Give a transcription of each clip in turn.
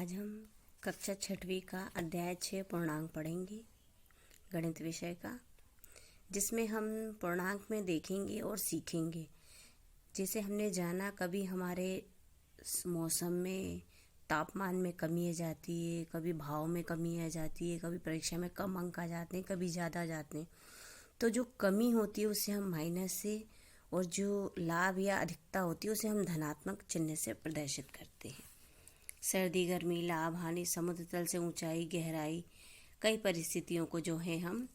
आज हम कक्षा 6वीं का अध्याय 6 पूर्णांक पढ़ेंगे, गणित विषय का, जिसमें हम पूर्णांक में देखेंगे और सीखेंगे। जैसे हमने जाना, कभी हमारे मौसम में तापमान में कमी आ जाती है, कभी भाव में कमी आ जाती है, कभी परीक्षा में कम अंक आ जाते हैं, कभी ज़्यादा आ जाते हैं। तो जो कमी होती है उसे हम माइनस से, और जो लाभ या अधिकता होती है उसे हम धनात्मक चिन्ह से प्रदर्शित करते हैं। सर्दी, गर्मी, लाभ, हानि, समुद्र तल से ऊंचाई, गहराई, कई परिस्थितियों को जो है हम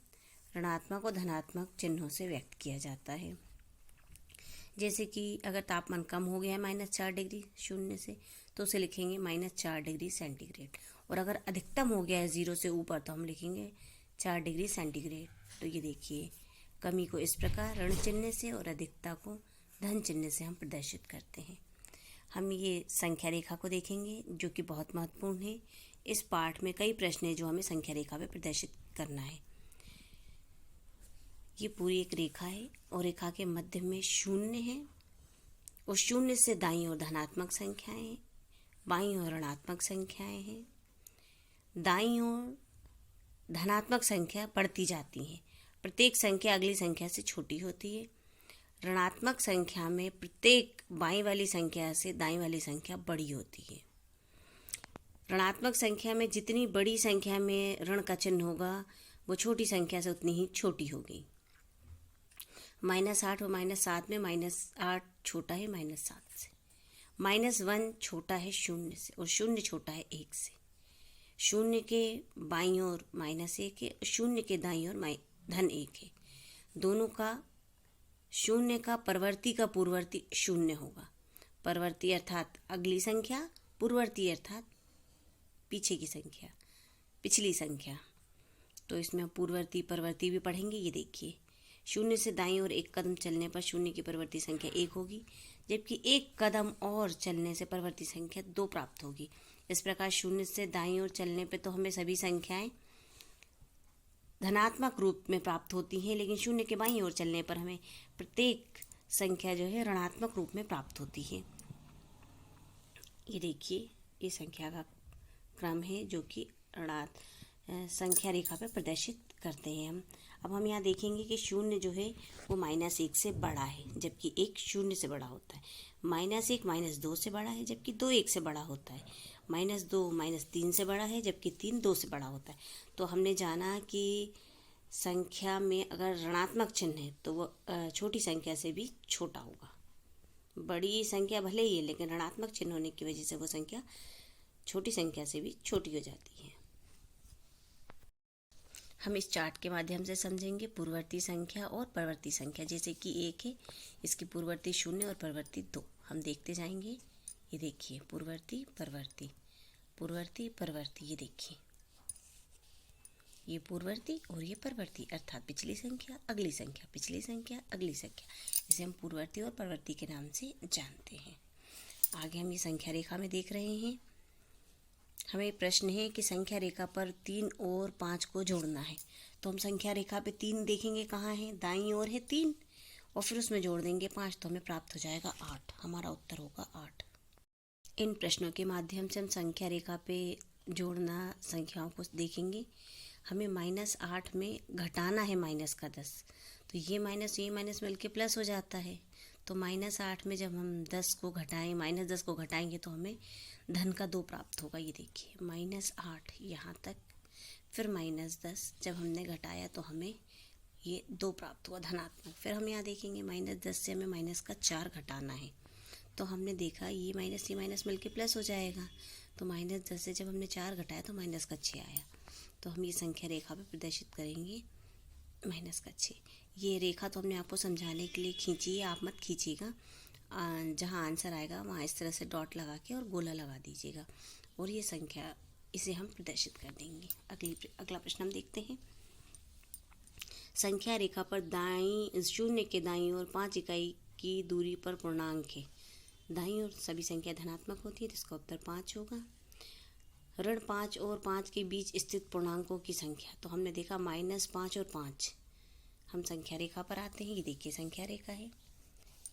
ऋणात्मक और धनात्मक चिन्हों से व्यक्त किया जाता है। जैसे कि अगर तापमान कम हो गया है -4 डिग्री शून्य से, तो उसे लिखेंगे -4 डिग्री सेंटीग्रेड। और अगर अधिकतम हो गया है 0 से ऊपर, तो हम लिखेंगे 4 डिग्री सेंटीग्रेड। तो ये देखिए, कमी को इस प्रकार ऋण चिन्ह से और अधिकता को धन चिन्ह से हम प्रदर्शित करते हैं। हम ये संख्या रेखा को देखेंगे, जो कि बहुत महत्वपूर्ण है। इस पाठ में कई प्रश्न हैं जो हमें संख्या रेखा पे प्रदर्शित करना है। ये पूरी एक रेखा है और रेखा के मध्य में शून्य है, और शून्य से दाईं ओर धनात्मक संख्याएं, बाईं ओर ऋणात्मक संख्याएं हैं। दाईं ओर धनात्मक संख्या बढ़ती जाती हैं, प्रत्येक संख्या अगली संख्या से छोटी होती है। ऋणात्मक संख्या में प्रत्येक बाईं वाली संख्या से दाईं वाली संख्या बड़ी होती है। ऋणात्मक संख्या में जितनी बड़ी संख्या में ऋण का चिन्ह होगा, वो छोटी संख्या से उतनी ही छोटी होगी। -8 और -7 में -8 छोटा है -7 से। -1 छोटा है 0 से, और 0 छोटा है 1 से। 0 के बाईं ओर -1 है, 0 के दाईं ओर -1 है। दोनों का, 0 का परवर्ती का पूर्ववर्ती 0 होगा। परवर्ती अर्थात अगली संख्या, पूर्ववर्ती अर्थात पीछे की संख्या, पिछली संख्या। तो इसमें हम पूर्ववर्ती परवर्ती भी पढ़ेंगे। ये देखिए, 0 से दाईं ओर 1 कदम चलने पर 0 की परवर्ती संख्या 1 होगी, जबकि 1 कदम और चलने से परवर्ती संख्या 2 प्राप्त होगी। इस प्रकार 0 से दाईं ओर चलने पर तो हमें सभी संख्याएं धनात्मक रूप में प्राप्त होती हैं, लेकिन 0 के बाईं ओर चलने पर हमें प्रत्येक संख्या जो है ऋणात्मक रूप में प्राप्त होती है। ये देखिए, ये संख्या का क्रम है जो कि संख्या रेखा पर प्रदर्शित करते हैं हम। अब हम यहाँ देखेंगे कि 0 जो है वो -1 से बड़ा है, जबकि 1 0 से बड़ा होता है। -1 -2 से बड़ा है, जबकि 2 1 से बड़ा होता है। -2 -3 से बड़ा है, जबकि 3 2 से बड़ा होता है। तो हमने जाना कि संख्या में अगर ऋणात्मक चिन्ह है तो वो छोटी संख्या से भी छोटा होगा। बड़ी संख्या भले ही है, लेकिन ऋणात्मक चिन्ह होने की वजह से वो संख्या छोटी संख्या से भी छोटी हो जाती है। हम इस चार्ट के माध्यम से समझेंगे पूर्ववर्ती संख्या और परवर्ती संख्या। जैसे कि 1 है, इसकी पूर्ववर्ती 0 और परवर्ती 2। हम देखते जाएंगे। ये देखिए, पूर्ववर्ती परवर्ती, पूर्ववर्ती परवर्ती। ये देखिए, ये पूर्ववर्ती और ये परवर्ती, अर्थात पिछली संख्या अगली संख्या, पिछली संख्या अगली संख्या। इसे हम पूर्ववर्ती और परवर्ती के नाम से जानते हैं। आगे हम ये संख्या रेखा में देख रहे हैं। हमें प्रश्न है कि संख्या रेखा पर 3 और 5 को जोड़ना है। तो हम संख्या रेखा पे 3 देखेंगे कहाँ है, दाईं ओर है 3, और फिर उसमें जोड़ देंगे 5, तो हमें प्राप्त हो जाएगा 8। हमारा उत्तर होगा 8। इन प्रश्नों के माध्यम से हम संख्या रेखा पे जोड़ना संख्याओं को देखेंगे। हमें -8 में घटाना है -10, तो ये माइनस मिलके प्लस हो जाता है। तो -8 में जब हम 10 को घटाएं, -10 को घटाएंगे तो हमें धन का 2 प्राप्त होगा। ये देखिए, -8 यहाँ तक, फिर -10 जब हमने घटाया तो हमें ये 2 प्राप्त हुआ धनात्मक। फिर हम यहाँ देखेंगे -10 से हमें -4 घटाना है, तो हमने देखा ये माइनस मिलके प्लस हो जाएगा। तो -10 से जब हमने 4 घटाया तो -6 आया। तो हम ये संख्या रेखा पे प्रदर्शित करेंगे -6। ये रेखा तो हमने आपको समझाने के लिए खींची है, आप मत खींचिएगा। जहाँ आंसर आएगा वहाँ इस तरह से डॉट लगा के और गोला लगा दीजिएगा, और ये संख्या, इसे हम प्रदर्शित कर देंगे। अगला प्रश्न हम देखते हैं। संख्या रेखा पर 0 के दाईं ओर 5 इकाई की दूरी पर पूर्णांक है। दाईं ओर सभी संख्या धनात्मक होती है, तो इसका उत्तर 5 होगा। ऋण 5 और 5 के बीच स्थित पूर्णांकों की संख्या। तो हमने देखा -5 और 5। हम संख्या रेखा पर आते हैं। ये देखिए, संख्या रेखा है,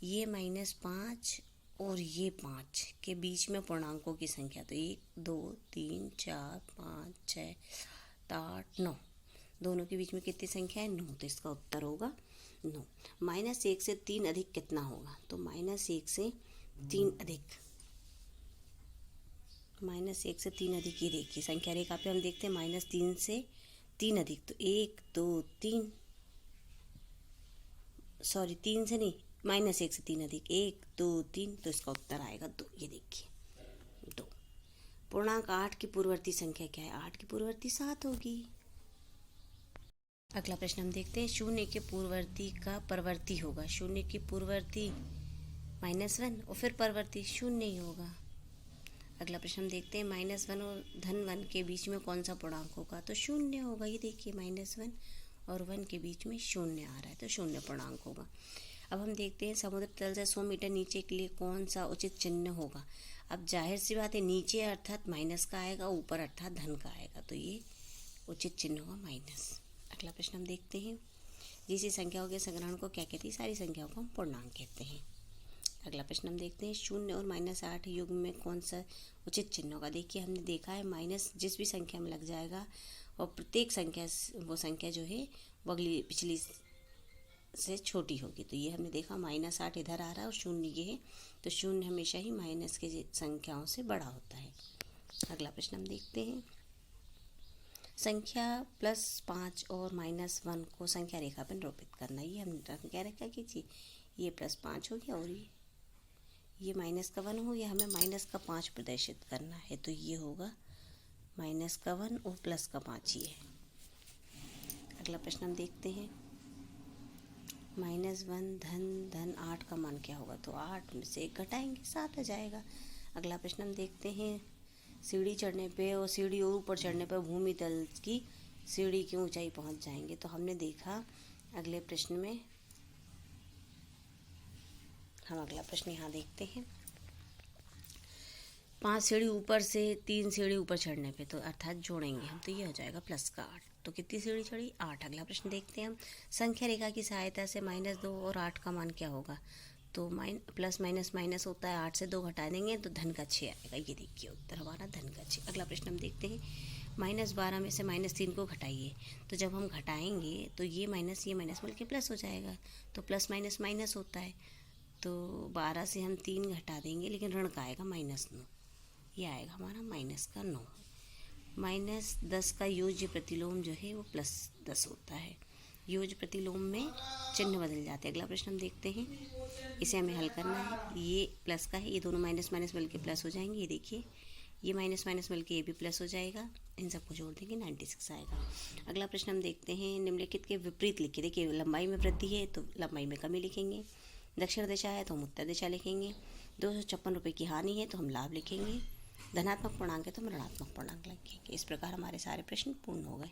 ये -5 और ये 5 के बीच में पूर्णांकों की संख्या, तो 1 2 3 4 5 6 7 8 9, दोनों के बीच में कितनी संख्या है? 9, तो इसका उत्तर होगा 9। -1 से 3 अधिक कितना होगा? तो -1 से 3 अधिक, -1 से 3 अधिक, ये देखिए संख्या रेखा पे हम देखते हैं -3 से 3 अधिक, तो 1 2 3, सॉरी 3 से नहीं, -1 से 3 अधिक 1 2 3, तो इसका उत्तर आएगा 2। ये देखिए 2। पूर्णांक 8 की पूर्ववर्ती संख्या क्या है? 8 की पूर्ववर्ती 7 होगी। अगला प्रश्न हम देखते हैं, शून्य के पूर्ववर्ती का परवर्ती होगा। शून्य की पूर्ववर्ती -1 और फिर परवर्ती शून्य ही होगा। अगला प्रश्न हम देखते हैं, -1 और -1 के बीच में कौन सा पूर्णांक होगा? तो शून्य होगा। ये देखिए -1 और 1 के बीच में शून्य आ रहा है, तो शून्य पूर्णांक होगा। अब हम देखते हैं, समुद्र तल से 100 मीटर नीचे के लिए कौन सा उचित चिन्ह होगा? अब जाहिर सी बात है, नीचे अर्थात माइनस का आएगा, ऊपर अर्थात धन का आएगा, तो ये उचित चिन्ह होगा माइनस। अगला प्रश्न हम देखते हैं, जिस संख्याओं के संग्रहण को क्या कहते हैं? सारी संख्याओं को हम पूर्णांक कहते हैं। अगला प्रश्न हम देखते हैं, 0 और -8 युग्म में कौन सा उचित चिन्ह होगा? देखिए हमने देखा है, माइनस जिस भी संख्या में लग जाएगा और प्रत्येक संख्या, वो संख्या जो है वो अगली पिछली से छोटी होगी। तो ये हमने देखा, -8 इधर आ रहा है और 0 ये है, तो 0 हमेशा ही माइनस के संख्याओं से बड़ा होता है। अगला प्रश्न हम देखते हैं, संख्या +5 और -1 को संख्या रेखा पर निरूपित करना। ये हमने क्या रखा कीजिए, ये +5 हो गया और ये -1 हो गया, हमें -5 प्रदर्शित करना है, तो ये होगा -1 और +5 ही है। अगला प्रश्न हम देखते हैं, -1 धन 8 का मान क्या होगा? तो 8 में से 1 घटाएंगे, 7 आ जाएगा। अगला प्रश्न हम देखते हैं, सीढ़ी चढ़ने पे और सीढ़ी और ऊपर चढ़ने पर भूमि तल की सीढ़ी की ऊंचाई पहुंच जाएंगे। तो हमने देखा अगले प्रश्न में, हम अगला प्रश्न यहाँ देखते हैं, 5 सीढ़ी ऊपर से 3 सीढ़ी ऊपर चढ़ने पे, तो अर्थात जोड़ेंगे हम, तो ये हो जाएगा +8। तो कितनी सीढ़ी चढ़ी? 8। अगला प्रश्न देखते हैं हम, संख्या रेखा की सहायता से -2 और 8 का मान क्या होगा? तो प्लस माइनस माइनस होता है, 8 से 2 घटा देंगे तो धन का 6 आएगा। ये देखिए उत्तर हमारा धन का 6। अगला प्रश्न हम देखते हैं, -12 में से -3 को घटाइए। तो जब हम घटाएंगे तो ये माइनस बल्कि प्लस हो जाएगा, तो प्लस माइनस माइनस होता है, तो 12 से हम 3 घटा देंगे, लेकिन ऋण का आएगा -9, ये आएगा हमारा -9। -10 का योज्य प्रतिलोम जो है वो +10 होता है। योज्य प्रतिलोम में चिन्ह बदल जाते हैं। अगला प्रश्न हम देखते हैं, इसे हमें हल करना है। ये प्लस का है, ये दोनों माइनस माइनस बल्कि प्लस हो जाएंगे। ये देखिए, ये माइनस माइनस बल्कि ये भी प्लस हो जाएगा, इन सबको जोड़ देंगे 96 आएगा। अगला प्रश्न हम देखते हैं, निम्नलिखित के विपरीत लिखिए। देखिए लंबाई में वृद्धि है तो लंबाई में कमी लिखेंगे, दक्षिण दिशा है तो हम उत्तर दिशा लिखेंगे, 256 रुपये की हानि है तो हम लाभ लिखेंगे, धनात्मक पूर्णांक है तो हम ऋणात्मक पूर्णांक लिखेंगे। इस प्रकार हमारे सारे प्रश्न पूर्ण हो गए।